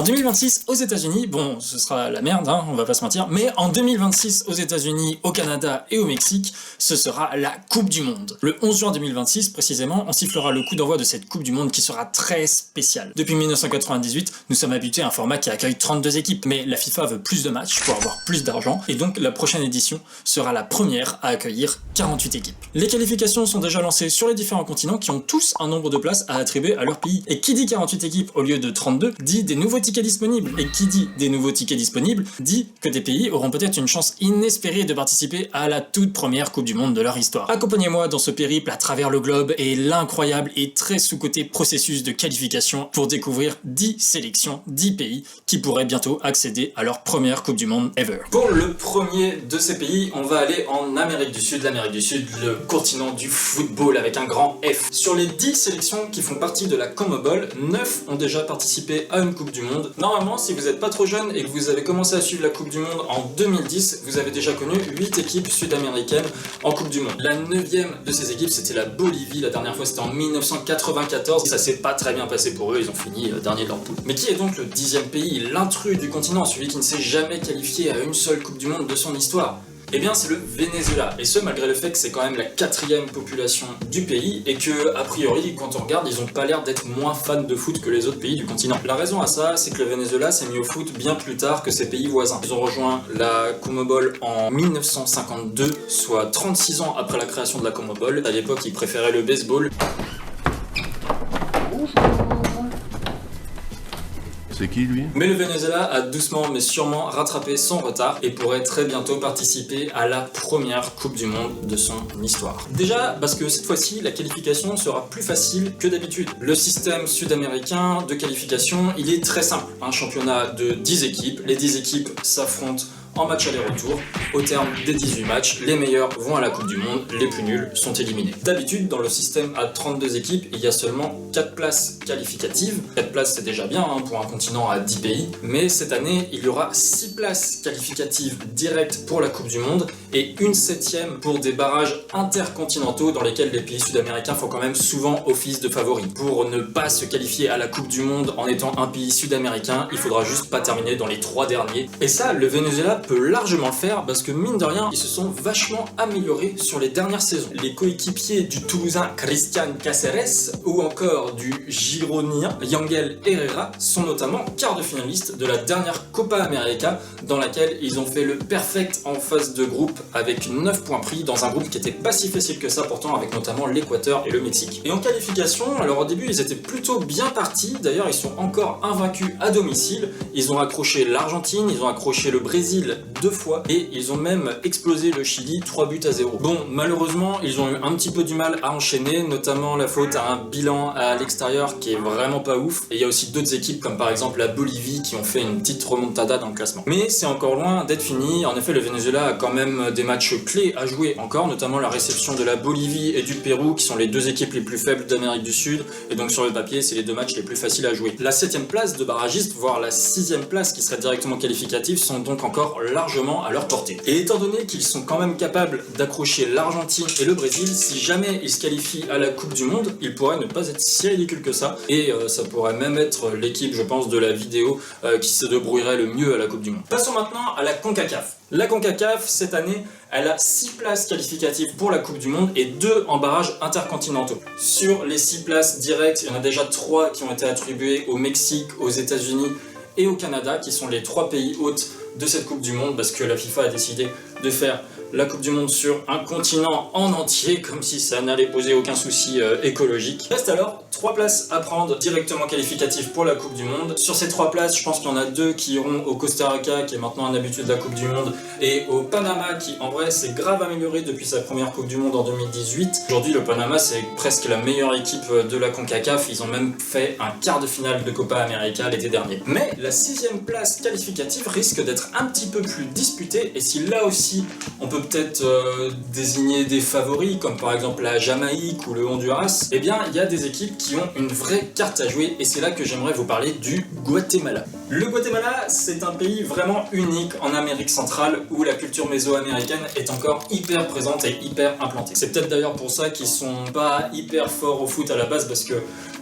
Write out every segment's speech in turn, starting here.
En 2026 aux États-Unis, bon, ce sera la merde, hein, on va pas se mentir, mais en 2026 aux États-Unis, au Canada et au Mexique, ce sera la Coupe du Monde. Le 11 juin 2026, précisément, on sifflera le coup d'envoi de cette Coupe du Monde qui sera très spéciale. Depuis 1998, nous sommes habitués à un format qui accueille 32 équipes, mais la FIFA veut plus de matchs pour avoir plus d'argent, et donc la prochaine édition sera la première à accueillir 48 équipes. Les qualifications sont déjà lancées sur les différents continents qui ont tous un nombre de places à attribuer à leur pays. Et qui dit 48 équipes au lieu de 32 dit des nouveaux tickets disponibles. Et qui dit des nouveaux tickets disponibles dit que des pays auront peut-être une chance inespérée de participer à la toute première Coupe du Monde de leur histoire. Accompagnez-moi dans ce périple à travers le globe et l'incroyable et très sous-coté processus de qualification pour découvrir 10 sélections, 10 pays qui pourraient bientôt accéder à leur première Coupe du Monde ever. Pour le premier de ces pays, on va aller en Amérique du Sud. L'Amérique du Sud, le continent du football avec un grand F. Sur les 10 sélections qui font partie de la CONMEBOL, 9 ont déjà participé à une Coupe du Monde. Normalement, si vous n'êtes pas trop jeune et que vous avez commencé à suivre la Coupe du Monde en 2010, vous avez déjà connu 8 équipes sud-américaines en Coupe du Monde. La 9e de ces équipes, c'était la Bolivie. La dernière fois, c'était en 1994. Ça s'est pas très bien passé pour eux, ils ont fini dernier de leur poule. Mais qui est donc le 10e pays, l'intrus du continent, celui qui ne s'est jamais qualifié à une seule Coupe du Monde de son histoire? Eh bien c'est le Venezuela, et ce malgré le fait que c'est quand même la 4e population du pays et que, a priori, quand on regarde, ils ont pas l'air d'être moins fans de foot que les autres pays du continent. La raison à ça, c'est que le Venezuela s'est mis au foot bien plus tard que ses pays voisins. Ils ont rejoint la CONMEBOL en 1952, soit 36 ans après la création de la CONMEBOL. À l'époque, ils préféraient le baseball. C'est qui lui? Mais le Venezuela a doucement mais sûrement rattrapé son retard et pourrait très bientôt participer à la première Coupe du Monde de son histoire. Déjà parce que cette fois-ci la qualification sera plus facile que d'habitude. Le système sud-américain de qualification, il est très simple. Un championnat de 10 équipes, les 10 équipes s'affrontent en match aller-retour. Au terme des 18 matchs, les meilleurs vont à la Coupe du Monde, les plus nuls sont éliminés. D'habitude, dans le système à 32 équipes, il y a seulement 4 places qualificatives. 4 places, c'est déjà bien pour un continent à 10 pays, mais cette année, il y aura 6 places qualificatives directes pour la Coupe du Monde et une 7e pour des barrages intercontinentaux dans lesquels les pays sud-américains font quand même souvent office de favoris. Pour ne pas se qualifier à la Coupe du Monde en étant un pays sud-américain, il faudra juste pas terminer dans les 3 derniers. Et ça, le Venezuela peut largement le faire parce que mine de rien, ils se sont vachement améliorés sur les dernières saisons. Les coéquipiers du Toulousain Cristian Cáceres ou encore du Gironien Yangel Herrera sont notamment quart de finalistes de la dernière Copa América dans laquelle ils ont fait le perfect en phase de groupe avec 9 points pris dans un groupe qui était pas si facile que ça pourtant avec notamment l'Équateur et le Mexique. Et en qualification, alors au début ils étaient plutôt bien partis, d'ailleurs ils sont encore invaincus à domicile, ils ont accroché l'Argentine, ils ont accroché le Brésil 2 fois et ils ont même explosé le Chili 3-0. Bon, malheureusement, ils ont eu un petit peu du mal à enchaîner, notamment la faute à un bilan à l'extérieur qui est vraiment pas ouf. Et il y a aussi d'autres équipes comme par exemple la Bolivie qui ont fait une petite remontada dans le classement. Mais c'est encore loin d'être fini. En effet, le Venezuela a quand même des matchs clés à jouer encore, notamment la réception de la Bolivie et du Pérou qui sont les 2 équipes les plus faibles d'Amérique du Sud. Et donc sur le papier, c'est les 2 matchs les plus faciles à jouer. La 7e place de barragiste, voire la 6e place qui serait directement qualificative, sont donc encore largement à leur portée. Et étant donné qu'ils sont quand même capables d'accrocher l'Argentine et le Brésil, si jamais ils se qualifient à la Coupe du Monde, ils pourraient ne pas être si ridicules que ça, et ça pourrait même être l'équipe, je pense, de la vidéo qui se débrouillerait le mieux à la Coupe du Monde. Passons maintenant à la CONCACAF. La CONCACAF, cette année, elle a 6 places qualificatives pour la Coupe du Monde et 2 en barrages intercontinentaux. Sur les 6 places directes, il y en a déjà 3 qui ont été attribuées au Mexique, aux États-Unis et au Canada, qui sont les 3 pays hôtes de cette Coupe du Monde, parce que la FIFA a décidé de faire la Coupe du Monde sur un continent en entier, comme si ça n'allait poser aucun souci écologique. Reste alors 3 places à prendre directement qualificatives pour la Coupe du Monde. Sur ces 3 places, je pense qu'il y en a 2 qui iront au Costa Rica, qui est maintenant un habitué de la Coupe du Monde, et au Panama, qui en vrai s'est grave amélioré depuis sa première Coupe du Monde en 2018. Aujourd'hui, le Panama, c'est presque la meilleure équipe de la CONCACAF. Ils ont même fait un quart de finale de Copa América l'été dernier. Mais la 6e place qualificative risque d'être un petit peu plus disputée, et si là aussi on peut peut-être désigner des favoris comme par exemple la Jamaïque ou le Honduras, eh bien il y a des équipes qui ont une vraie carte à jouer, et c'est là que j'aimerais vous parler du Guatemala. Le Guatemala, c'est un pays vraiment unique en Amérique centrale où la culture mésoaméricaine est encore hyper présente et hyper implantée. C'est peut-être d'ailleurs pour ça qu'ils sont pas hyper forts au foot à la base, parce que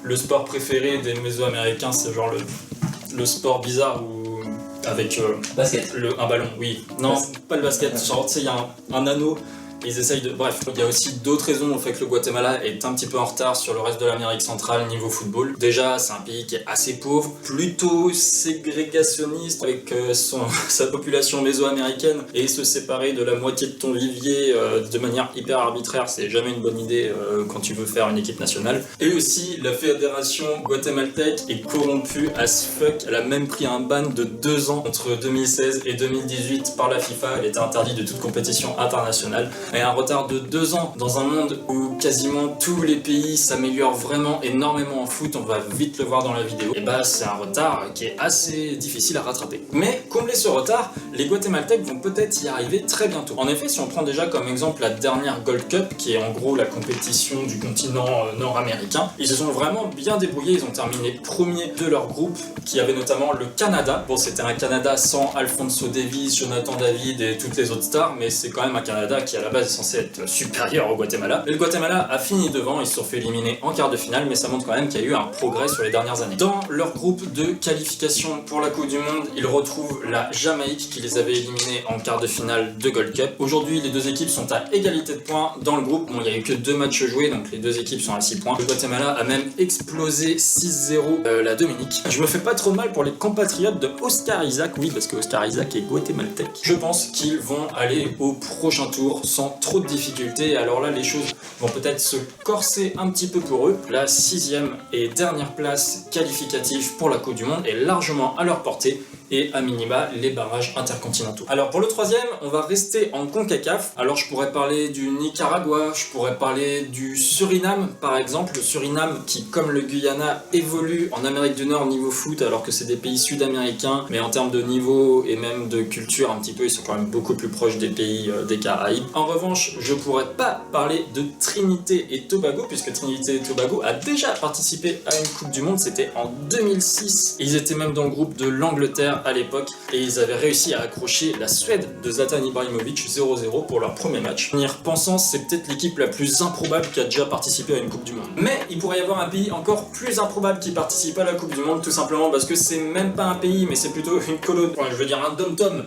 le sport préféré des mésoaméricains c'est genre le le sport bizarre où avec Basket. un ballon, oui. Non, pas le basket, genre tu sais, il y a un anneau. Ils essayent de... Bref, il y a aussi d'autres raisons au fait que le Guatemala est un petit peu en retard sur le reste de l'Amérique centrale niveau football. Déjà, c'est un pays qui est assez pauvre, plutôt ségrégationniste avec sa population mésoaméricaine, et se séparer de la moitié de ton vivier de manière hyper arbitraire, c'est jamais une bonne idée quand tu veux faire une équipe nationale. Et aussi, la fédération guatémaltèque est corrompue as fuck. Elle a même pris un ban de 2 ans entre 2016 et 2018 par la FIFA. Elle était interdite de toute compétition internationale. Et un retard de 2 ans dans un monde où quasiment tous les pays s'améliorent vraiment énormément en foot, on va vite le voir dans la vidéo, et bah c'est un retard qui est assez difficile à rattraper. Mais combler ce retard, les Guatémaltèques vont peut-être y arriver très bientôt. En effet, si on prend déjà comme exemple la dernière Gold Cup, qui est en gros la compétition du continent nord-américain, ils se sont vraiment bien débrouillés, ils ont terminé premier de leur groupe, qui avait notamment le Canada. Bon, c'était un Canada sans Alphonso Davies, Jonathan David et toutes les autres stars, mais c'est quand même un Canada qui à la base est censé être supérieur au Guatemala. Et le Guatemala a fini devant, ils se sont fait éliminer en quart de finale, mais ça montre quand même qu'il y a eu un progrès sur les dernières années. Dans leur groupe de qualification pour la Coupe du Monde, ils retrouvent la Jamaïque qui les avait éliminés en quart de finale de Gold Cup. Aujourd'hui, les deux équipes sont à égalité de points dans le groupe. Bon, il n'y a eu que 2 matchs joués, donc les deux équipes sont à 6 points. Le Guatemala a même explosé 6-0 la Dominique. Je me fais pas trop mal pour les compatriotes de Oscar Isaac, oui, parce que Oscar Isaac est guatémaltèque. Je pense qu'ils vont aller au prochain tour sans trop de difficultés. Alors là, les choses vont peut-être se corser un petit peu pour eux. La 6e et dernière place qualificative pour la Coupe du Monde est largement à leur portée, et à minima les barrages intercontinentaux. Alors pour le 3e, on va rester en CONCACAF. Alors je pourrais parler du Nicaragua, je pourrais parler du Suriname par exemple. Le Suriname qui, comme le Guyana, évolue en Amérique du Nord niveau foot, alors que c'est des pays sud-américains, mais en termes de niveau et même de culture un petit peu, ils sont quand même beaucoup plus proches des pays des Caraïbes. En revanche, je pourrais pas parler de Trinité et Tobago, puisque Trinité et Tobago a déjà participé à une Coupe du Monde, c'était en 2006. Ils étaient même dans le groupe de l'Angleterre à l'époque, et ils avaient réussi à accrocher la Suède de Zlatan Ibrahimovic 0-0 pour leur premier match. En y repensant, c'est peut-être l'équipe la plus improbable qui a déjà participé à une Coupe du Monde. Mais il pourrait y avoir un pays encore plus improbable qui participe à la Coupe du Monde, tout simplement parce que c'est même pas un pays, mais c'est plutôt une colonie, je veux dire un dom-tom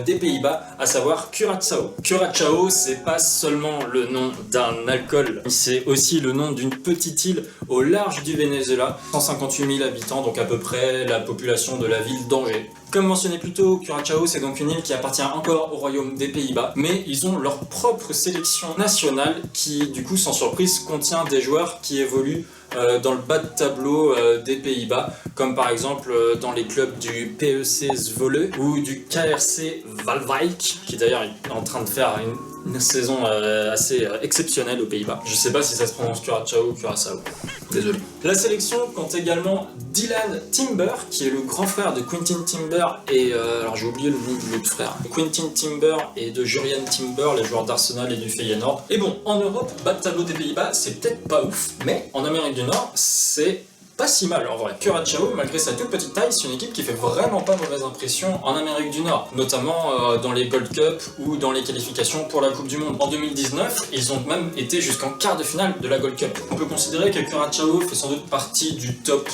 des Pays-Bas, à savoir Curaçao. Curaçao, c'est pas seulement le nom d'un alcool, c'est aussi le nom d'une petite île au large du Venezuela, 158 000 habitants, donc à peu près la population de la ville d'Angers. Comme mentionné plus tôt, Curaçao c'est donc une île qui appartient encore au royaume des Pays-Bas, mais ils ont leur propre sélection nationale qui, du coup, sans surprise, contient des joueurs qui évoluent dans le bas de tableau des Pays-Bas, comme par exemple dans les clubs du PEC Zwolle ou du KRC Waalwijk, qui d'ailleurs est en train de faire une saison assez exceptionnelle aux Pays-Bas. Je sais pas si ça se prononce Curaçao ou Curaçao. Désolé. La sélection compte également Dylan Timber, qui est le grand frère de Quentin Timber et alors j'ai oublié le nom de l'autre frère. Quentin Timber et de Jurriën Timber, les joueurs d'Arsenal et du Feyenoord. Et bon, en Europe, bas de tableau des Pays-Bas, c'est peut-être pas ouf, mais en Amérique du Nord, c'est pas si mal en vrai. Curaçao, malgré sa toute petite taille, c'est une équipe qui fait vraiment pas mauvaise impression en Amérique du Nord, notamment dans les Gold Cup ou dans les qualifications pour la Coupe du Monde. En 2019, ils ont même été jusqu'en quart de finale de la Gold Cup. On peut considérer que Curaçao fait sans doute partie du top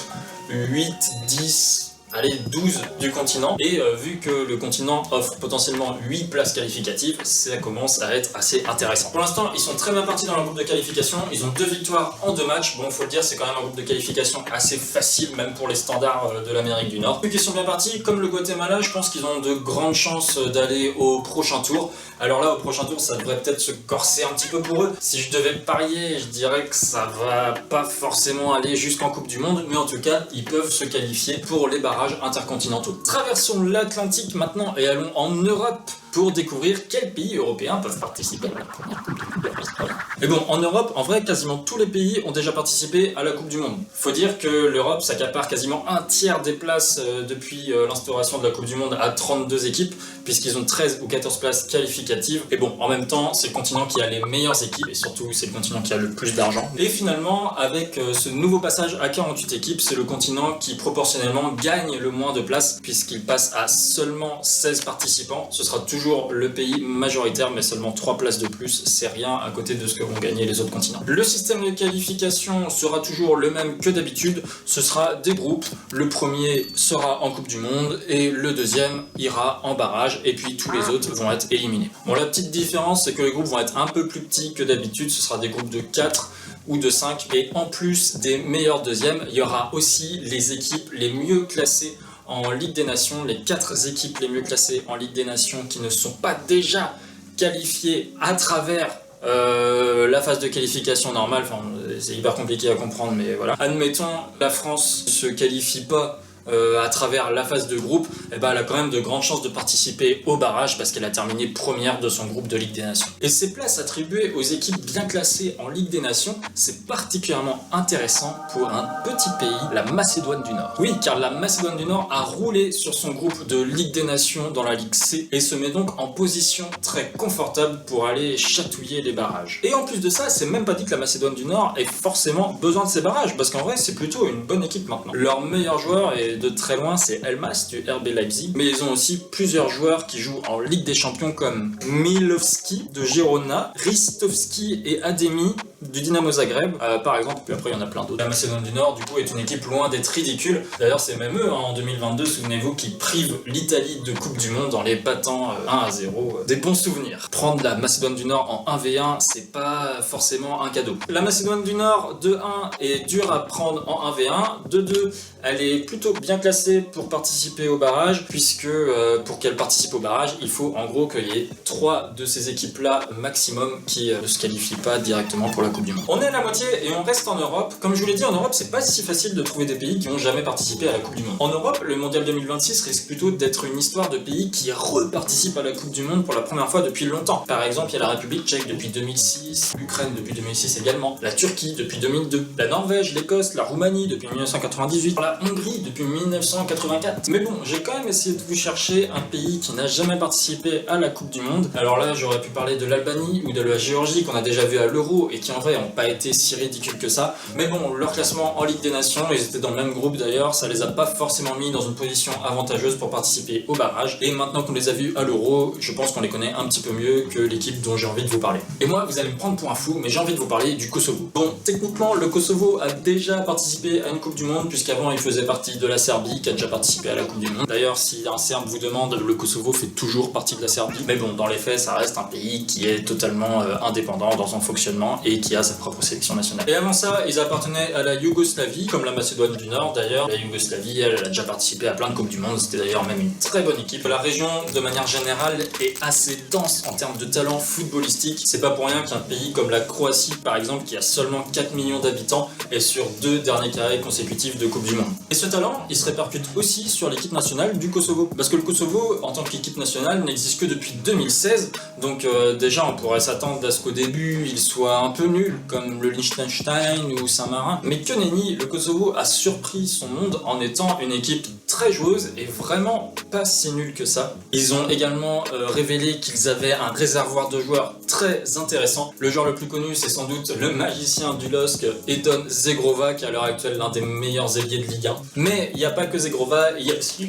8, 10... allez, 12 du continent, et vu que le continent offre potentiellement 8 places qualificatives, ça commence à être assez intéressant. Pour l'instant, ils sont très bien partis dans leur groupe de qualification, ils ont 2 victoires en 2 matchs, bon faut le dire, c'est quand même un groupe de qualification assez facile, même pour les standards de l'Amérique du Nord. Vu qu'ils sont bien partis, comme le Guatemala, je pense qu'ils ont de grandes chances d'aller au prochain tour. Alors là, au prochain tour, ça devrait peut-être se corser un petit peu pour eux. Si je devais parier, je dirais que ça va pas forcément aller jusqu'en Coupe du Monde, mais en tout cas, ils peuvent se qualifier pour les barrages intercontinentaux. Traversons l'Atlantique maintenant et allons en Europe pour découvrir quels pays européens peuvent participer à la première Coupe du Monde. Et bon, en Europe, en vrai, quasiment tous les pays ont déjà participé à la Coupe du Monde. Faut dire que l'Europe s'accapare quasiment un tiers des places depuis l'instauration de la Coupe du Monde à 32 équipes, puisqu'ils ont 13 ou 14 places qualificatives. Et bon, en même temps, c'est le continent qui a les meilleures équipes, et surtout, c'est le continent qui a le plus d'argent. Et finalement, avec ce nouveau passage à 48 équipes, c'est le continent qui proportionnellement gagne le moins de places, puisqu'il passe à seulement 16 participants. Ce sera toujours toujours le pays majoritaire, mais seulement 3 places de plus, c'est rien à côté de ce que vont gagner les autres continents. Le système de qualification sera toujours le même que d'habitude, ce sera des groupes, le premier sera en Coupe du Monde et le deuxième ira en barrage, et puis tous les autres vont être éliminés. Bon, la petite différence, c'est que les groupes vont être un peu plus petits que d'habitude, ce sera des groupes de 4 ou de 5, et en plus des meilleurs deuxièmes, il y aura aussi les équipes les mieux classées en Ligue des Nations, les 4 équipes les mieux classées en Ligue des Nations qui ne sont pas déjà qualifiées à travers la phase de qualification normale. Enfin, c'est hyper compliqué à comprendre, mais voilà. Admettons, la France ne se qualifie pas à travers la phase de groupe, eh ben, elle a quand même de grandes chances de participer au barrage parce qu'elle a terminé première de son groupe de Ligue des Nations. Et ces places attribuées aux équipes bien classées en Ligue des Nations, c'est particulièrement intéressant pour un petit pays, la Macédoine du Nord. Oui, car la Macédoine du Nord a roulé sur son groupe de Ligue des Nations dans la Ligue C et se met donc en position très confortable pour aller chatouiller les barrages. Et en plus de ça, c'est même pas dit que la Macédoine du Nord ait forcément besoin de ces barrages, parce qu'en vrai, c'est plutôt une bonne équipe maintenant. Leur meilleur joueur est de très loin, c'est Elmas du RB Leipzig, mais ils ont aussi plusieurs joueurs qui jouent en Ligue des Champions comme Milovski de Girona, Ristovski et Ademi du Dynamo Zagreb, par exemple, puis après il y en a plein d'autres. La Macédoine du Nord, du coup, est une équipe loin d'être ridicule. D'ailleurs, c'est même eux, en 2022, souvenez-vous, qui privent l'Italie de Coupe du Monde en les battant 1-0. Des bons souvenirs. Prendre la Macédoine du Nord en 1v1, c'est pas forcément un cadeau. La Macédoine du Nord, de 1, est dure à prendre en 1v1. De 2, elle est plutôt bien classée pour participer au barrage, puisque pour qu'elle participe au barrage, il faut en gros qu'il y ait 3 de ces équipes-là maximum qui ne se qualifient pas directement pour la Coupe du Monde. On est à la moitié et on reste en Europe. Comme je vous l'ai dit, en Europe, c'est pas si facile de trouver des pays qui n'ont jamais participé à la Coupe du Monde. En Europe, le Mondial 2026 risque plutôt d'être une histoire de pays qui reparticipent à la Coupe du Monde pour la première fois depuis longtemps. Par exemple, il y a la République tchèque depuis 2006, l'Ukraine depuis 2006 également, la Turquie depuis 2002, la Norvège, l'Écosse, la Roumanie depuis 1998, la Hongrie depuis 1984. Mais bon, j'ai quand même essayé de vous chercher un pays qui n'a jamais participé à la Coupe du Monde. Alors là, j'aurais pu parler de l'Albanie ou de la Géorgie qu'on a déjà vu à l'Euro et qui en vrai n'ont pas été si ridicules que ça. Mais bon, leur classement en Ligue des Nations, ils étaient dans le même groupe d'ailleurs, ça les a pas forcément mis dans une position avantageuse pour participer au barrage. Et maintenant qu'on les a vus à l'Euro, je pense qu'on les connaît un petit peu mieux que l'équipe dont j'ai envie de vous parler. Et moi, vous allez me prendre pour un fou, mais j'ai envie de vous parler du Kosovo. Bon, techniquement, le Kosovo a déjà participé à une Coupe du Monde, puisqu'avant il faisait partie de la Serbie, qui a déjà participé à la Coupe du Monde. D'ailleurs, si un Serbe vous demande, le Kosovo fait toujours partie de la Serbie. Mais bon, dans les faits, ça reste un pays qui est totalement indépendant dans son fonctionnement et qui a sa propre sélection nationale. Et avant ça, ils appartenaient à la Yougoslavie, comme la Macédoine du Nord d'ailleurs. La Yougoslavie, elle a déjà participé à plein de Coupes du Monde, c'était d'ailleurs même une très bonne équipe. La région, de manière générale, est assez dense en termes de talent footballistique. C'est pas pour rien qu'un pays comme la Croatie, par exemple, qui a seulement 4 millions d'habitants, est sur 2 derniers carrés consécutifs de Coupe du Monde. Et ce talent, il se répercute aussi sur l'équipe nationale du Kosovo. Parce que le Kosovo, en tant qu'équipe nationale, n'existe que depuis 2016, donc déjà on pourrait s'attendre à ce qu'au début il soit un peu nul, comme le Liechtenstein ou Saint-Marin. Mais que nenni, le Kosovo a surpris son monde en étant une équipe très joueuse et vraiment pas si nulle que ça. Ils ont également révélé qu'ils avaient un réservoir de joueurs très intéressant. Le joueur le plus connu, c'est sans doute le magicien du LOSC, Edon Zegrova, qui est à l'heure actuelle l'un des meilleurs ailiers de Ligue 1. Mais il n'y a pas que Zegrova, il y a aussi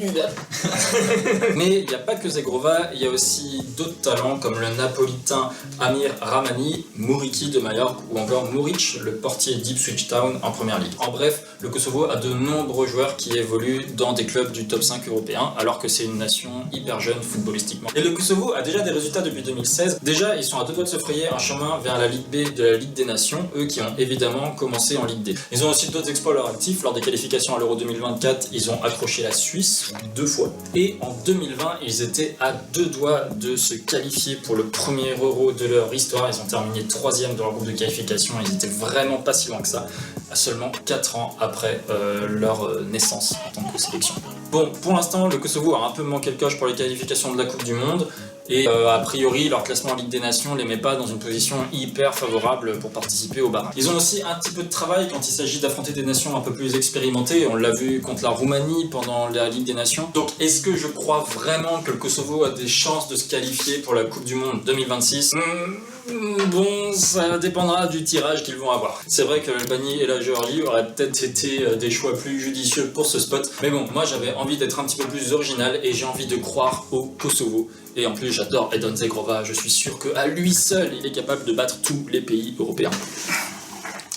Mais il n'y a pas que Zegrova, il y a aussi d'autres talents comme le napolitain Amir Rahmani, Muriqi de Majorque ou encore Muric, le portier d'Ipswich Town en première ligue. En bref, le Kosovo a de nombreux joueurs qui évoluent dans des clubs du top 5 européen, alors que c'est une nation hyper jeune footballistiquement. Et le Kosovo a déjà des résultats depuis 2016. Déjà, ils sont à deux doigts de se frayer un chemin vers la Ligue B de la Ligue des Nations, eux qui ont évidemment commencé en Ligue D. Ils ont aussi d'autres exploits à leur actif. Lors des qualifications à l'Euro 2024, ils ont accroché la Suisse 2 fois. Et en 2020, ils étaient à 2 doigts de se qualifier pour le premier Euro de leur histoire. Ils ont terminé 3e de leur groupe de qualification. Ils étaient vraiment pas si loin que ça, à seulement 4 ans après leur naissance en tant que sélection. Bon, pour l'instant, le Kosovo a un peu manqué le coche pour les qualifications de la Coupe du Monde. Et a priori, leur classement en Ligue des Nations les met pas dans une position hyper favorable pour participer au barrage. Ils ont aussi un petit peu de travail quand il s'agit d'affronter des nations un peu plus expérimentées. On l'a vu contre la Roumanie pendant la Ligue des Nations. Donc, est-ce que je crois vraiment que le Kosovo a des chances de se qualifier pour la Coupe du Monde 2026 ? Bon, ça dépendra du tirage qu'ils vont avoir. C'est vrai que l'Albanie et la Géorgie auraient peut-être été des choix plus judicieux pour ce spot. Mais bon, moi j'avais envie d'être un petit peu plus original et j'ai envie de croire au Kosovo. Et en plus j'adore Edon Zegrova, je suis sûr qu'à lui seul il est capable de battre tous les pays européens.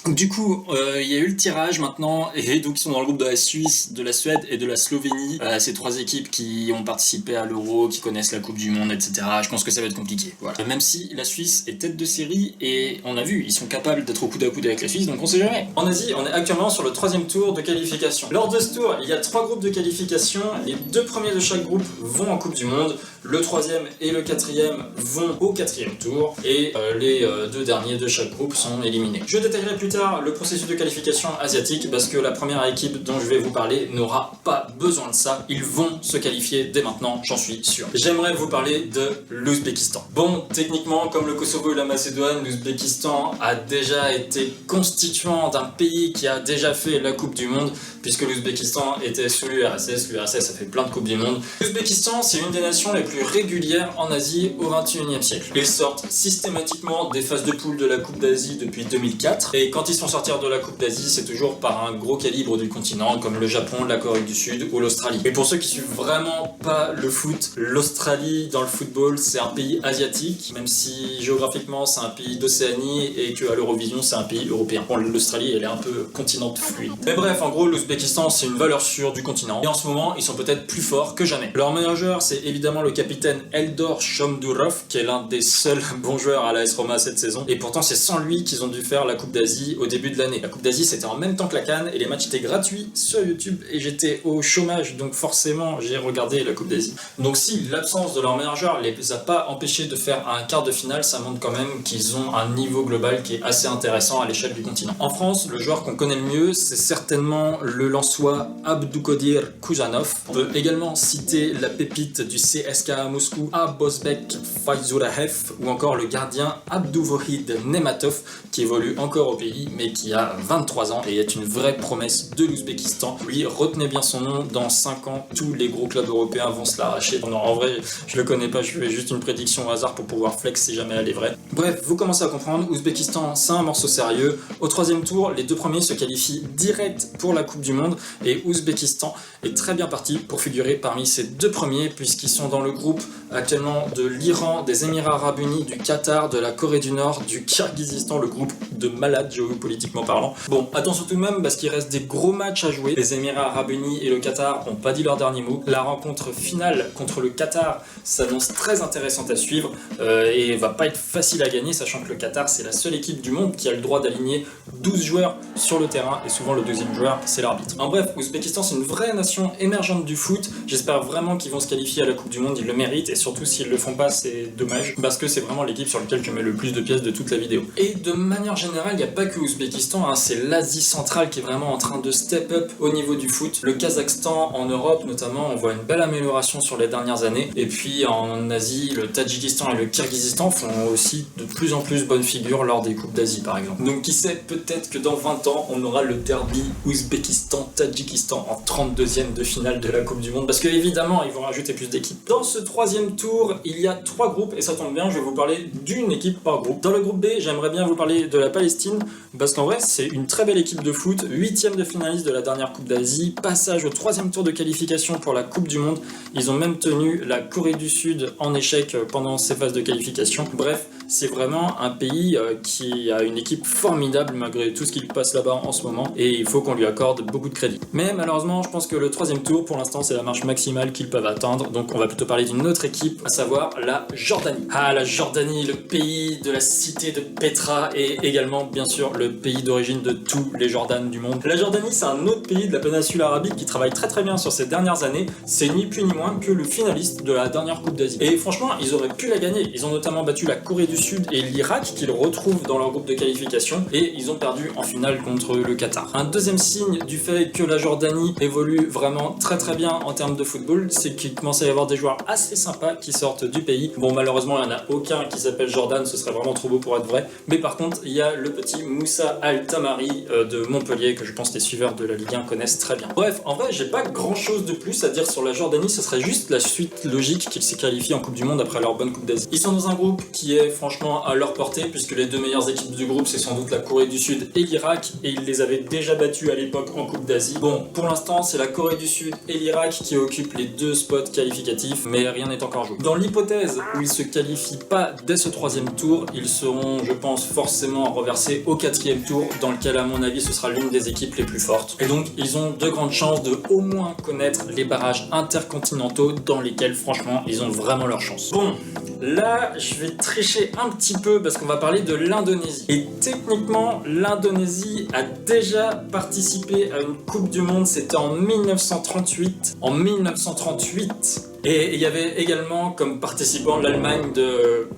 Du coup, il y a eu le tirage maintenant, et donc ils sont dans le groupe de la Suisse, de la Suède et de la Slovénie. Ces trois équipes qui ont participé à l'Euro, qui connaissent la Coupe du Monde, etc. Je pense que ça va être compliqué. Voilà. Même si la Suisse est tête de série, et on a vu, ils sont capables d'être au coude à coude avec la Suisse, donc on sait jamais. En Asie, on est actuellement sur le 3e tour de qualification. Lors de ce tour, il y a 3 groupes de qualification. Les 2 premiers de chaque groupe vont en Coupe du Monde. Le 3e et le 4e vont au 4e tour. Et les 2 derniers de chaque groupe sont éliminés. Je détaillerai plus tard le processus de qualification asiatique parce que la première équipe dont je vais vous parler n'aura pas besoin de ça. Ils vont se qualifier dès maintenant, j'en suis sûr. J'aimerais vous parler de l'Ouzbékistan. Bon, techniquement, comme le Kosovo et la Macédoine, l'Ouzbékistan a déjà été constituant d'un pays qui a déjà fait la Coupe du Monde puisque l'Ouzbékistan était sous l'URSS. L'URSS a fait plein de Coupes du Monde. L'Ouzbékistan, c'est une des nations les plus régulières en Asie au XXIe siècle. Ils sortent systématiquement des phases de poule de la Coupe d'Asie depuis 2004 et quand ils sont sortis de la Coupe d'Asie, c'est toujours par un gros calibre du continent comme le Japon, la Corée du Sud ou l'Australie. Et pour ceux qui suivent vraiment pas le foot, l'Australie dans le football, c'est un pays asiatique, même si géographiquement c'est un pays d'Océanie et qu'à l'Eurovision c'est un pays européen. Bon, l'Australie elle est un peu continent fluide. Mais bref, en gros, l'Ouzbékistan c'est une valeur sûre du continent et en ce moment ils sont peut-être plus forts que jamais. Leur meilleur joueur c'est évidemment le capitaine Eldor Shomdurov qui est l'un des seuls bons joueurs à l'AS Roma cette saison et pourtant c'est sans lui qu'ils ont dû faire la Coupe d'Asie au début de l'année. La Coupe d'Asie c'était en même temps que la CAN et les matchs étaient gratuits sur YouTube et j'étais au chômage donc forcément j'ai regardé la Coupe d'Asie. Donc si l'absence de leur meilleur joueur les a pas empêchés de faire un quart de finale, ça montre quand même qu'ils ont un niveau global qui est assez intéressant à l'échelle du continent. En France, le joueur qu'on connaît le mieux c'est certainement le Lensois Abdoukodir Kuzanov. On peut également citer la pépite du CSKA Moscou Abosbek Fayzourahev ou encore le gardien Abdouvohid Nematov qui évolue encore au pays mais qui a 23 ans et est une vraie promesse de l'Ouzbékistan. Lui, retenez bien son nom, dans 5 ans, tous les gros clubs européens vont se l'arracher. Non, en vrai, je le connais pas, je fais juste une prédiction au hasard pour pouvoir flex si jamais elle est vraie. Bref, vous commencez à comprendre, Ouzbékistan, c'est un morceau sérieux. Au 3e tour, les 2 premiers se qualifient direct pour la Coupe du Monde et Ouzbékistan est très bien parti pour figurer parmi ces 2 premiers puisqu'ils sont dans le groupe actuellement de l'Iran, des Émirats Arabes Unis, du Qatar, de la Corée du Nord, du Kirghizistan, le groupe de malades géopolitiquement parlant. Bon, attention tout de même parce qu'il reste des gros matchs à jouer. Les Émirats Arabes Unis et le Qatar n'ont pas dit leur dernier mot. La rencontre finale contre le Qatar s'annonce très intéressante à suivre et va pas être facile à gagner sachant que le Qatar c'est la seule équipe du monde qui a le droit d'aligner 12 joueurs sur le terrain et souvent le 2e joueur c'est l'arbitre. En bref, Ouzbékistan c'est une vraie nation émergente du foot. J'espère vraiment qu'ils vont se qualifier à la Coupe du Monde, ils le méritent et surtout s'ils le font pas c'est dommage parce que c'est vraiment l'équipe sur laquelle je mets le plus de pièces de toute la vidéo. Et de manière générale, il n'y a pas que l'Ouzbékistan, c'est l'Asie centrale qui est vraiment en train de step up au niveau du foot. Le Kazakhstan en Europe notamment, on voit une belle amélioration sur les dernières années. Et puis en Asie, le Tadjikistan et le Kirghizistan font aussi de plus en plus bonne figure lors des Coupes d'Asie par exemple. Donc qui sait, peut-être que dans 20 ans, on aura le derby Ouzbékistan-Tadjikistan en 32e de finale de la Coupe du Monde parce que évidemment, ils vont rajouter plus d'équipes. Dans ce 3e tour, il y a 3 groupes et ça tombe bien, je vais vous parler d'une équipe par groupe. Dans le groupe B, j'aimerais bien vous parler de la Palestine parce qu'en vrai c'est une très belle équipe de foot, 8e de finaliste de la dernière Coupe d'Asie, passage au 3e tour de qualification pour la Coupe du Monde, ils ont même tenu la Corée du Sud en échec pendant ces phases de qualification. Bref, c'est vraiment un pays qui a une équipe formidable malgré tout ce qu'il passe là-bas en ce moment et il faut qu'on lui accorde beaucoup de crédit. Mais malheureusement je pense que le 3e tour pour l'instant c'est la marche maximale qu'ils peuvent atteindre, donc on va plutôt parler d'une autre équipe, à savoir la Jordanie. Ah, la Jordanie, le pays de la cité de Petra et également bien sûr le pays d'origine de tous les Jordanes du monde. La Jordanie c'est un autre pays de la péninsule arabique qui travaille très bien sur ces dernières années, c'est ni plus ni moins que le finaliste de la dernière Coupe d'Asie. Et franchement ils auraient pu la gagner, ils ont notamment battu la Corée du Sud et l'Irak qu'ils retrouvent dans leur groupe de qualification et ils ont perdu en finale contre le Qatar. Un deuxième signe du fait que la Jordanie évolue vraiment très très bien en termes de football, c'est qu'il commence à y avoir des joueurs assez sympas qui sortent du pays. Bon, malheureusement, il n'y en a aucun qui s'appelle Jordan, ce serait vraiment trop beau pour être vrai. Mais par contre, il y a le petit Moussa Al-Tamari de Montpellier, que je pense les suiveurs de la Ligue 1 connaissent très bien. Bref, en vrai, j'ai pas grand chose de plus à dire sur la Jordanie, ce serait juste la suite logique qu'ils s'est qualifié en Coupe du Monde après leur bonne Coupe d'Asie. Ils sont dans un groupe qui est franchement à leur portée, puisque les deux meilleures équipes du groupe, c'est sans doute la Corée du Sud et l'Irak, et ils les avaient déjà battus à l'époque en Coupe d'Asie. Bon, pour l'instant, c'est la Corée du Sud et l'Irak qui occupent les deux spots qualificatifs, mais rien n'est encore joué. Dans l'hypothèse où ils se qualifient pas dès ce troisième tour, ils seront, je pense, forcément reversés au quatrième tour, dans lequel, à mon avis, ce sera l'une des équipes les plus fortes. Et donc, ils ont de grandes chances de au moins connaître les barrages intercontinentaux dans lesquels, franchement, ils ont vraiment leur chance. Bon, là, je vais tricher un petit peu parce qu'on va parler de l'Indonésie. Et techniquement, l'Indonésie a déjà participé à une Coupe du Monde, c'était en 1938. En 1938. Et il y avait également comme participant l'Allemagne de...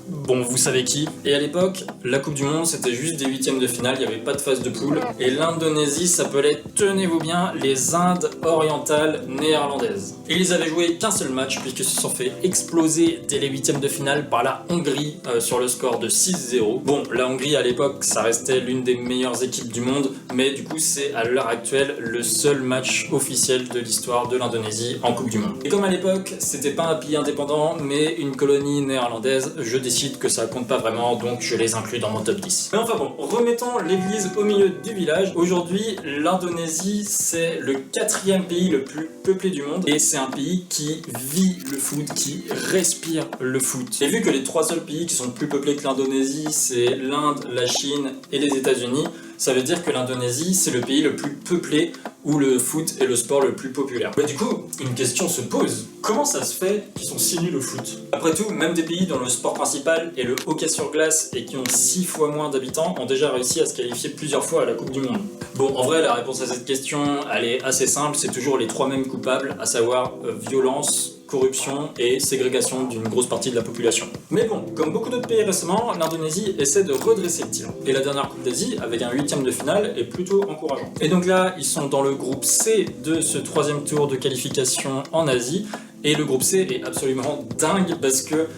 Bon, vous savez qui. Et à l'époque, la Coupe du Monde, c'était juste des huitièmes de finale, il n'y avait pas de phase de poule. Et l'Indonésie s'appelait, tenez-vous bien, les Indes orientales néerlandaises. Et ils avaient joué qu'un seul match, puisqu'ils se sont fait exploser dès les huitièmes de finale par la Hongrie sur le score de 6-0. Bon, la Hongrie à l'époque, ça restait l'une des meilleures équipes du monde, mais du coup, c'est à l'heure actuelle le seul match officiel de l'histoire de l'Indonésie en Coupe du Monde. Et comme à l'époque, c'était pas un pays indépendant, mais une colonie néerlandaise, je décide que ça compte pas vraiment, donc je les inclus dans mon top 10. Mais enfin bon, remettons l'église au milieu du village. Aujourd'hui, l'Indonésie, c'est le quatrième pays le plus peuplé du monde, et c'est un pays qui vit le foot, qui respire le foot. Et vu que les trois seuls pays qui sont plus peuplés que l'Indonésie, c'est l'Inde, la Chine et les États-Unis, ça veut dire que l'Indonésie, c'est le pays le plus peuplé où le foot est le sport le plus populaire. Mais du coup, une question se pose. Comment ça se fait qu'ils sont si nuls au foot? Après tout, même des pays dont le sport principal est le hockey sur glace et qui ont 6 fois moins d'habitants ont déjà réussi à se qualifier plusieurs fois à la Coupe du Monde. Bon, en vrai, la réponse à cette question, elle est assez simple, c'est toujours les trois mêmes coupables, à savoir violence, corruption et ségrégation d'une grosse partie de la population. Mais bon, comme beaucoup d'autres pays récemment, l'Indonésie essaie de redresser le tir. Et la dernière Coupe d'Asie, avec un huitième de finale, est plutôt encourageant. Et donc là, ils sont dans le groupe C de ce troisième tour de qualification en Asie. Et le groupe C est absolument dingue parce que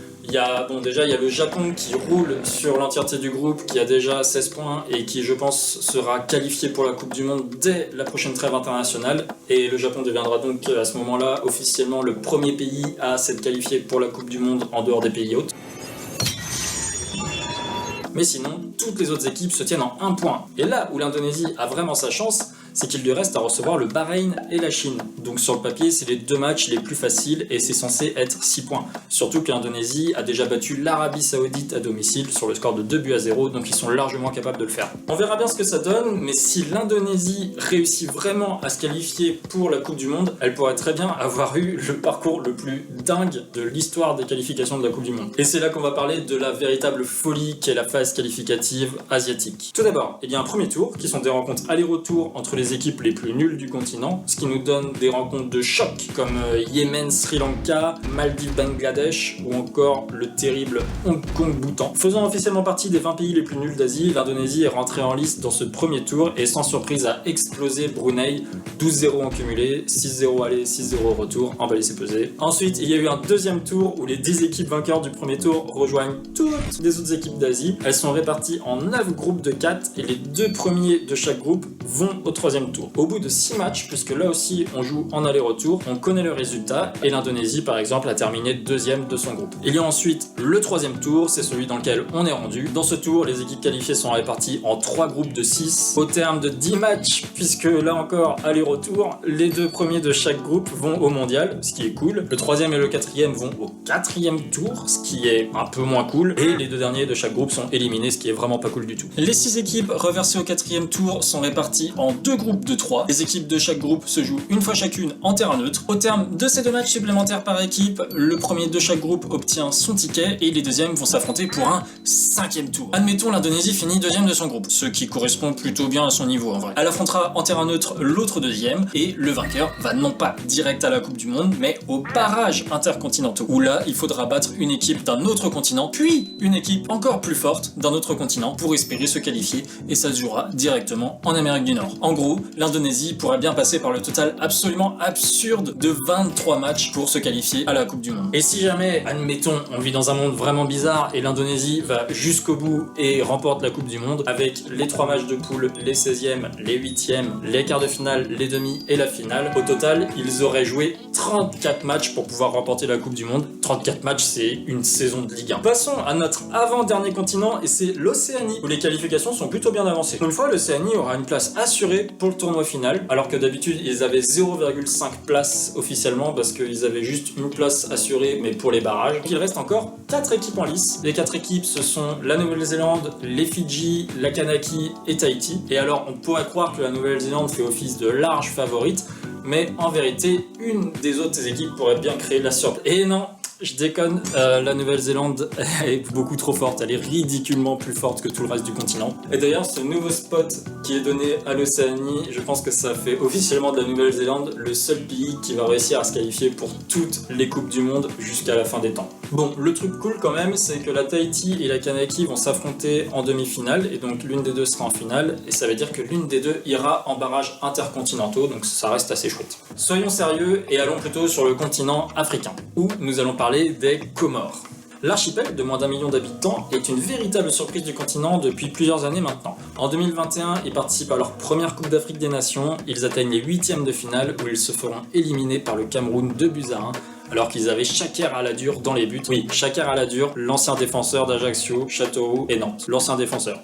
déjà il y a le Japon qui roule sur l'entièreté du groupe, qui a déjà 16 points et qui, je pense, sera qualifié pour la Coupe du Monde dès la prochaine trêve internationale. Et le Japon deviendra donc à ce moment-là officiellement le premier pays à s'être qualifié pour la Coupe du Monde en dehors des pays hôtes. Mais sinon, toutes les autres équipes se tiennent en un point. Et là où l'Indonésie a vraiment sa chance, c'est qu'il lui reste à recevoir le Bahreïn et la Chine. Donc sur le papier, c'est les deux matchs les plus faciles et c'est censé être 6 points. Surtout que l'Indonésie a déjà battu l'Arabie Saoudite à domicile sur le score de 2-0, donc ils sont largement capables de le faire. On verra bien ce que ça donne, mais si l'Indonésie réussit vraiment à se qualifier pour la Coupe du Monde, elle pourrait très bien avoir eu le parcours le plus dingue de l'histoire des qualifications de la Coupe du Monde. Et c'est là qu'on va parler de la véritable folie qu'est la phase qualificative asiatique. Tout d'abord, il y a un premier tour qui sont des rencontres aller-retour entre les équipes les plus nulles du continent, ce qui nous donne des rencontres de choc comme Yémen, Sri Lanka, Maldives, Bangladesh ou encore le terrible Hong Kong, Bhoutan. Faisant officiellement partie des 20 pays les plus nuls d'Asie, l'Indonésie est rentrée en liste dans ce premier tour et sans surprise a explosé Brunei, 12-0 en cumulé, 6-0 aller, 6-0 retour, emballé c'est pesé. Ensuite, il y a eu un deuxième tour où les 10 équipes vainqueurs du premier tour rejoignent toutes les autres équipes d'Asie. Elles sont réparties en 9 groupes de 4 et les deux premiers de chaque groupe vont au troisième tour. Au bout de 6 matchs, puisque là aussi on joue en aller-retour, on connaît le résultat et l'Indonésie par exemple a terminé deuxième de son groupe. Il y a ensuite le troisième tour, c'est celui dans lequel on est rendu. Dans ce tour, les équipes qualifiées sont réparties en 3 groupes de 6 au terme de 10 matchs, puisque là encore aller-retour, les deux premiers de chaque groupe vont au mondial, ce qui est cool. Le troisième et le quatrième vont au quatrième tour, ce qui est un peu moins cool, et les deux derniers de chaque groupe sont éliminés, ce qui est vraiment pas cool du tout. Les 6 équipes reversées au quatrième tour sont réparties en 2 groupes de 3. Les équipes de chaque groupe se jouent une fois chacune en terrain neutre. Au terme de ces 2 matchs supplémentaires par équipe, le premier de chaque groupe obtient son ticket et les deuxièmes vont s'affronter pour un 5e tour. Admettons l'Indonésie finit deuxième de son groupe, ce qui correspond plutôt bien à son niveau en vrai. Elle affrontera en terrain neutre l'autre deuxième et le vainqueur va non pas direct à la Coupe du Monde, mais aux barrages intercontinentaux, où là il faudra battre une équipe d'un autre continent, puis une équipe encore plus forte d'un autre continent pour espérer se qualifier et ça se jouera directement en Amérique du Nord. En gros, où l'Indonésie pourrait bien passer par le total absolument absurde de 23 matchs pour se qualifier à la Coupe du Monde. Et si jamais, admettons, on vit dans un monde vraiment bizarre et l'Indonésie va jusqu'au bout et remporte la Coupe du Monde avec les 3 matchs de poule, les 16e, les 8e, les quarts de finale, les demi et la finale, au total, ils auraient joué 34 matchs pour pouvoir remporter la Coupe du Monde. 34 matchs, c'est une saison de Ligue 1. Passons à notre avant-dernier continent et c'est l'Océanie, où les qualifications sont plutôt bien avancées. Une fois, l'Océanie aura une place assurée pour le tournoi final, alors que d'habitude, ils avaient 0,5 places officiellement parce qu'ils avaient juste une place assurée, mais pour les barrages. Il reste encore 4 équipes en lice. Les 4 équipes, ce sont la Nouvelle-Zélande, les Fidji, la Kanaki et Tahiti. Et alors, on pourrait croire que la Nouvelle-Zélande fait office de large favorite, mais en vérité, une des autres équipes pourrait bien créer la surprise. Et non, je déconne, la Nouvelle-Zélande est beaucoup trop forte, elle est ridiculement plus forte que tout le reste du continent. Et d'ailleurs, ce nouveau spot qui est donné à l'Océanie, je pense que ça fait officiellement de la Nouvelle-Zélande le seul pays qui va réussir à se qualifier pour toutes les Coupes du Monde jusqu'à la fin des temps. Bon, le truc cool quand même, c'est que la Tahiti et la Kanaki vont s'affronter en demi-finale, et donc l'une des deux sera en finale, et ça veut dire que l'une des deux ira en barrages intercontinentaux, donc ça reste assez chouette. Soyons sérieux et allons plutôt sur le continent africain, où nous allons parler des Comores. L'archipel de moins d'1 million d'habitants est une véritable surprise du continent depuis plusieurs années maintenant. En 2021, ils participent à leur première Coupe d'Afrique des Nations, ils atteignent les 8e de finale où ils se feront éliminer par le Cameroun 2-1, alors qu'ils avaient Chaker Aladur dans les buts. Oui, Chaker Aladur, l'ancien défenseur d'Ajaccio, Châteauroux et Nantes. L'ancien défenseur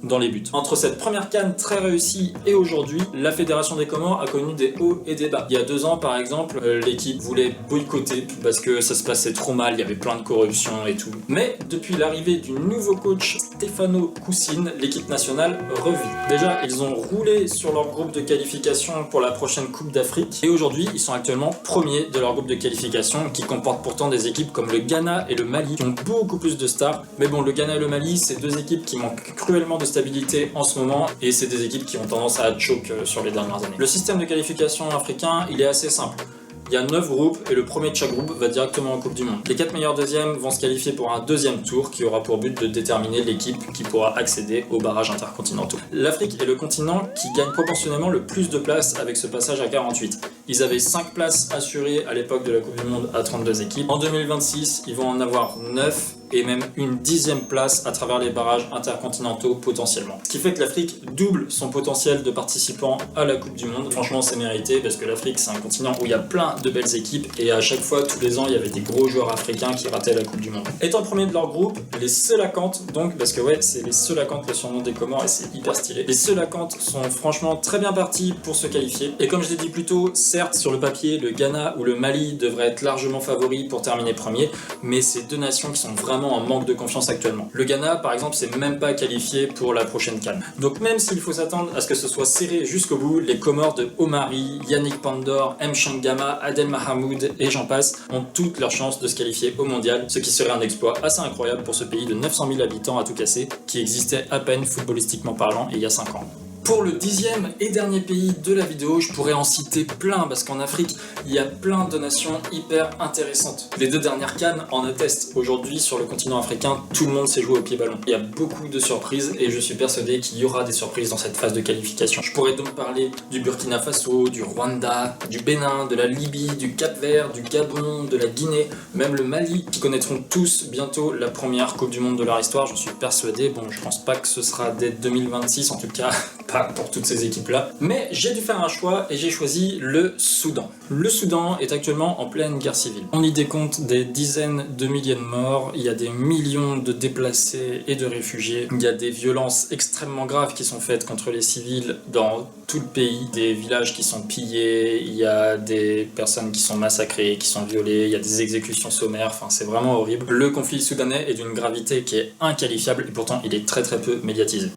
dans les buts. Entre cette première CAN très réussie et aujourd'hui, la Fédération des Comores a connu des hauts et des bas. Il y a 2 ans, par exemple, l'équipe voulait boycotter parce que ça se passait trop mal, il y avait plein de corruption et tout. Mais depuis l'arrivée du nouveau coach Stefano Cousin, l'équipe nationale revit. Déjà, ils ont roulé sur leur groupe de qualification pour la prochaine Coupe d'Afrique et aujourd'hui, ils sont actuellement premiers de leur groupe de qualification qui comporte pourtant des équipes comme le Ghana et le Mali qui ont beaucoup plus de stars. Mais bon, le Ghana et le Mali, c'est 2 équipes qui manquent cruellement de stabilité en ce moment et c'est des équipes qui ont tendance à choke sur les dernières années. Le système de qualification africain, il est assez simple. Il y a 9 groupes et le premier de chaque groupe va directement en Coupe du Monde. Les 4 meilleurs deuxièmes vont se qualifier pour un deuxième tour qui aura pour but de déterminer l'équipe qui pourra accéder aux barrages intercontinentaux. L'Afrique est le continent qui gagne proportionnellement le plus de places avec ce passage à 48. Ils avaient 5 places assurées à l'époque de la Coupe du Monde à 32 équipes. En 2026, ils vont en avoir 9 et même une 10e place à travers les barrages intercontinentaux potentiellement. Ce qui fait que l'Afrique double son potentiel de participants à la Coupe du Monde. Franchement, c'est mérité parce que l'Afrique, c'est un continent où il y a plein de belles équipes et à chaque fois, tous les ans, il y avait des gros joueurs africains qui rataient la Coupe du Monde. Étant premier de leur groupe, les Selacantes, donc, parce que ouais, c'est les Selacantes le surnom des Comores et c'est hyper stylé. Les Selacantes sont franchement très bien partis pour se qualifier. Et comme je l'ai dit plus tôt, certes, sur le papier, le Ghana ou le Mali devraient être largement favoris pour terminer premier, mais c'est 2 nations qui sont vraiment en manque de confiance actuellement. Le Ghana, par exemple, s'est même pas qualifié pour la prochaine CAN. Donc même s'il faut s'attendre à ce que ce soit serré jusqu'au bout, les Comores de Omari, Yannick Pandor, M. Shangama, Adel Mahamoud et j'en passe ont toutes leurs chances de se qualifier au mondial, ce qui serait un exploit assez incroyable pour ce pays de 900 000 habitants à tout casser, qui existait à peine footballistiquement parlant il y a 5 ans. Pour le 10e et dernier pays de la vidéo, je pourrais en citer plein parce qu'en Afrique, il y a plein de nations hyper intéressantes. Les 2 dernières CAN en attestent. Aujourd'hui, sur le continent africain, tout le monde s'est joué au pied ballon. Il y a beaucoup de surprises et je suis persuadé qu'il y aura des surprises dans cette phase de qualification. Je pourrais donc parler du Burkina Faso, du Rwanda, du Bénin, de la Libye, du Cap-Vert, du Gabon, de la Guinée, même le Mali, qui connaîtront tous bientôt la première Coupe du Monde de leur histoire. J'en suis persuadé. Bon, je pense pas que ce sera dès 2026, en tout cas pour toutes ces équipes-là. Mais j'ai dû faire un choix et j'ai choisi le Soudan. Le Soudan est actuellement en pleine guerre civile. On y décompte des dizaines de milliers de morts, il y a des millions de déplacés et de réfugiés, il y a des violences extrêmement graves qui sont faites contre les civils dans tout le pays, des villages qui sont pillés, il y a des personnes qui sont massacrées, qui sont violées, il y a des exécutions sommaires, enfin c'est vraiment horrible. Le conflit soudanais est d'une gravité qui est inqualifiable et pourtant il est très peu médiatisé.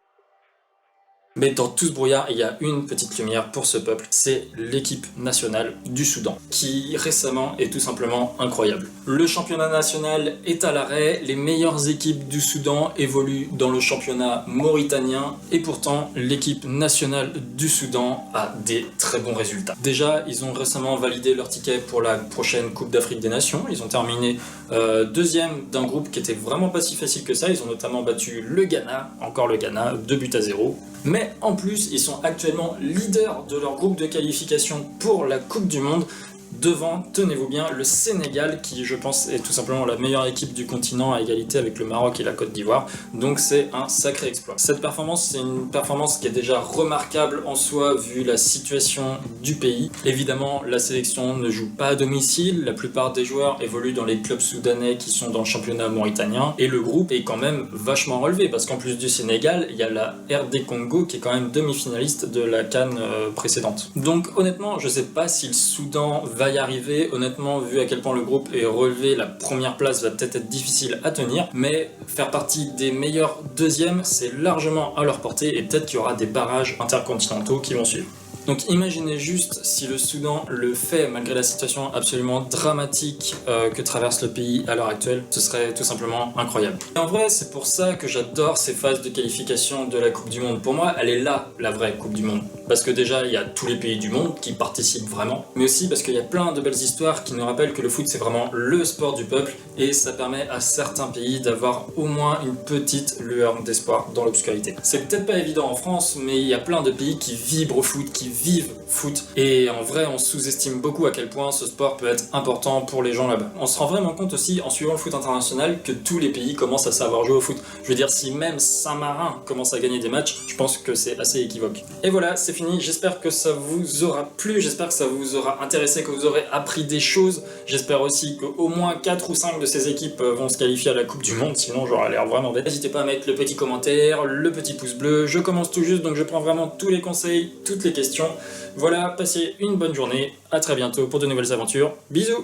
Mais dans tout ce brouillard, il y a une petite lumière pour ce peuple, c'est l'équipe nationale du Soudan, qui récemment est tout simplement incroyable. Le championnat national est à l'arrêt, les meilleures équipes du Soudan évoluent dans le championnat mauritanien, et pourtant l'équipe nationale du Soudan a des très bons résultats. Déjà, ils ont récemment validé leur ticket pour la prochaine Coupe d'Afrique des Nations, ils ont terminé 2e d'un groupe qui était vraiment pas si facile que ça, ils ont notamment battu le Ghana, encore le Ghana, 2-0. Mais mais en plus ils sont actuellement leaders de leur groupe de qualification pour la Coupe du Monde, devant, tenez-vous bien, le Sénégal, qui je pense est tout simplement la meilleure équipe du continent à égalité avec le Maroc et la Côte d'Ivoire, donc c'est un sacré exploit. Cette performance, c'est une performance qui est déjà remarquable en soi vu la situation du pays. Évidemment, la sélection ne joue pas à domicile, la plupart des joueurs évoluent dans les clubs soudanais qui sont dans le championnat mauritanien, et le groupe est quand même vachement relevé, parce qu'en plus du Sénégal, il y a la RD Congo qui est quand même demi-finaliste de la CAN précédente. Donc honnêtement, je sais pas si le Soudan va y arriver. Honnêtement, vu à quel point le groupe est relevé, la première place va peut-être être difficile à tenir, mais faire partie des meilleurs deuxièmes, c'est largement à leur portée, et peut-être qu'il y aura des barrages intercontinentaux qui vont suivre. Donc imaginez juste si le Soudan le fait malgré la situation absolument dramatique que traverse le pays à l'heure actuelle, ce serait tout simplement incroyable. Et en vrai, c'est pour ça que j'adore ces phases de qualification de la Coupe du Monde. Pour moi, elle est là, la vraie Coupe du Monde. Parce que déjà, il y a tous les pays du monde qui participent vraiment, mais aussi parce qu'il y a plein de belles histoires qui nous rappellent que le foot, c'est vraiment le sport du peuple, et ça permet à certains pays d'avoir au moins une petite lueur d'espoir dans l'obscurité. C'est peut-être pas évident en France, mais il y a plein de pays qui vibrent au foot, qui vivent foot, et en vrai on sous-estime beaucoup à quel point ce sport peut être important pour les gens là-bas. On se rend vraiment compte aussi en suivant le foot international que tous les pays commencent à savoir jouer au foot. Je veux dire, si même Saint-Marin commence à gagner des matchs, je pense que c'est assez équivoque. Et voilà, c'est fini, j'espère que ça vous aura plu, j'espère que ça vous aura intéressé, que vous aurez appris des choses, j'espère aussi qu'au moins 4 ou 5 de ces équipes vont se qualifier à la Coupe du Monde, sinon j'aurais l'air vraiment bête. N'hésitez pas à mettre le petit commentaire, le petit pouce bleu, je commence tout juste donc je prends vraiment tous les conseils, toutes les questions. Voilà, passez une bonne journée, à très bientôt pour de nouvelles aventures, bisous!